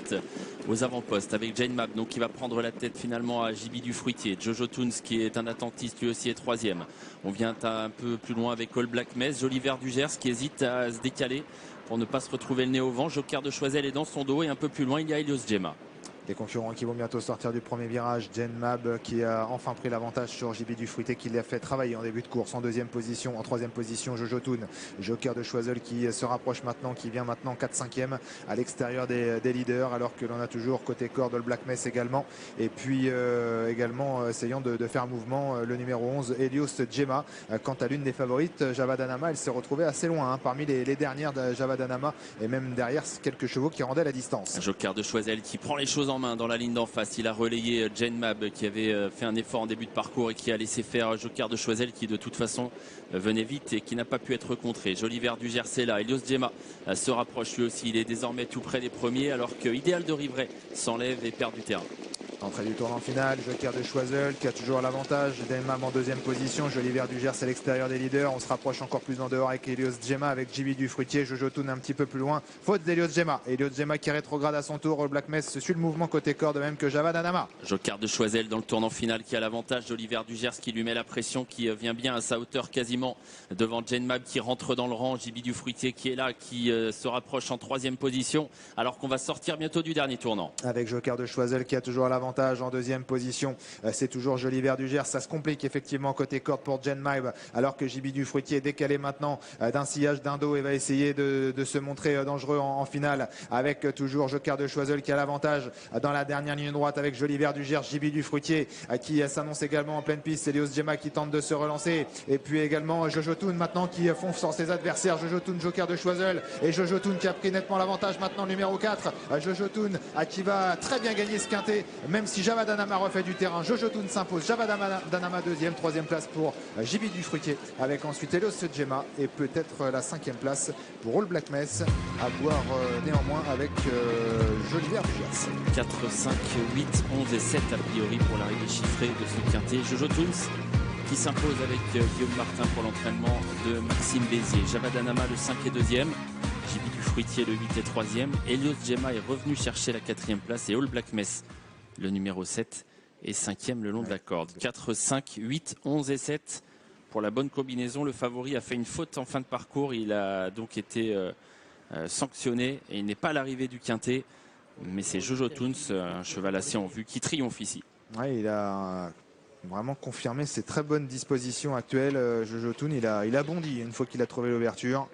vite aux avant-postes avec Jane Mab donc qui va prendre la tête finalement à JB du Fruitier. Jojo Toons qui est un attentiste lui aussi est troisième. On vient un peu plus loin avec All Black Mess, Joliver du Gers qui hésite à se décaler pour ne pas se retrouver le nez au vent. Joker de Choiseul est dans son dos et un peu plus loin il y a Helios Gemma. Les concurrents qui vont bientôt sortir du premier virage. Jane Mab qui a enfin pris l'avantage sur JB du Fruité qui l'a fait travailler en début de course. En deuxième position, en troisième position, Jojo Toon. Joker de Choiseul qui se rapproche maintenant, qui vient maintenant 4-5e à l'extérieur des leaders, alors que l'on a toujours côté corde le Black Mess également. Et puis également essayant de faire mouvement le numéro 11, Helios Gemma. Quant à l'une des favorites, Javadanama, elle s'est retrouvée assez loin parmi les dernières de Javadanama et même derrière quelques chevaux qui rendaient la distance. Joker de Choiseul qui prend les choses en main dans la ligne d'en face. Il a relayé Jane Mab qui avait fait un effort en début de parcours et qui a laissé faire Joker de Choiseul qui de toute façon venait vite et qui n'a pas pu être contré. Joliver du Gers est là. Helios Gemma se rapproche lui aussi. Il est désormais tout près des premiers alors que Idéal de Rivray s'enlève et perd du terrain. Entrée du tournant final, Joker de Choiseul qui a toujours l'avantage. Jane Mab en deuxième position, Joliver du Gers à l'extérieur des leaders. On se rapproche encore plus en dehors avec Helios Gemma, avec JB du Fruitier, Jojo Toon un petit peu plus loin. Faute d'Helios Gemma. Helios Gemma qui rétrograde à son tour. Black Mess suit le mouvement côté corde, de même que Javadanama. Joker de Choiseul dans le tournant final qui a l'avantage. Joliver du Gers qui lui met la pression, qui vient bien à sa hauteur quasiment devant Jane Mab qui rentre dans le rang. JB du Fruitier qui est là, qui se rapproche en troisième position alors qu'on va sortir bientôt du dernier tournant. Avec Joker de Choiseul qui a toujours l'avantage en deuxième position. C'est toujours Joliver du Gers. Ça se complique effectivement côté corde pour Jane Mab alors que JB du Fruitier est décalé maintenant d'un sillage d'un dos et va essayer de se montrer dangereux en finale avec toujours Joker de Choiseul qui a l'avantage dans la dernière ligne droite avec Joliver du Gers, JB du Fruitier qui s'annonce également en pleine piste. Helios Gemma qui tente de se relancer et puis également Jojo Toon maintenant qui fonce sur ses adversaires. Jojo Toon, Joker de Choiseul et Jojo Toon qui a pris nettement l'avantage maintenant numéro 4. Jojo Toon qui va très bien gagner ce quintet même si Javadanama refait du terrain. Jojo Toon s'impose. Javadanama deuxième, troisième place pour JB du Fruitier avec ensuite Helios Gemma et peut-être la cinquième place pour All Black Mess à voir néanmoins avec Joliver du Gers. 4, 5, 8, 11 et 7 a priori pour l'arrivée chiffrée de ce quintet. Jojo Toons qui s'impose avec Guillaume Martin pour l'entraînement de Maxime Bézier. Javadanama le 5 et 2e. JB du Fruitier le 8 et 3e. Helios Gemma est revenu chercher la 4e place et All Black Mess le numéro 7 et 5e le long de la corde. 4, 5, 8, 11 et 7 pour la bonne combinaison. Le favori a fait une faute en fin de parcours. Il a donc été sanctionné et il n'est pas à l'arrivée du quintet. Mais c'est Jojo Toons, un cheval assez en vue, qui triomphe ici. Ouais, il a vraiment confirmé ses très bonnes dispositions actuelles. Jojo Toon, il a bondi une fois qu'il a trouvé l'ouverture.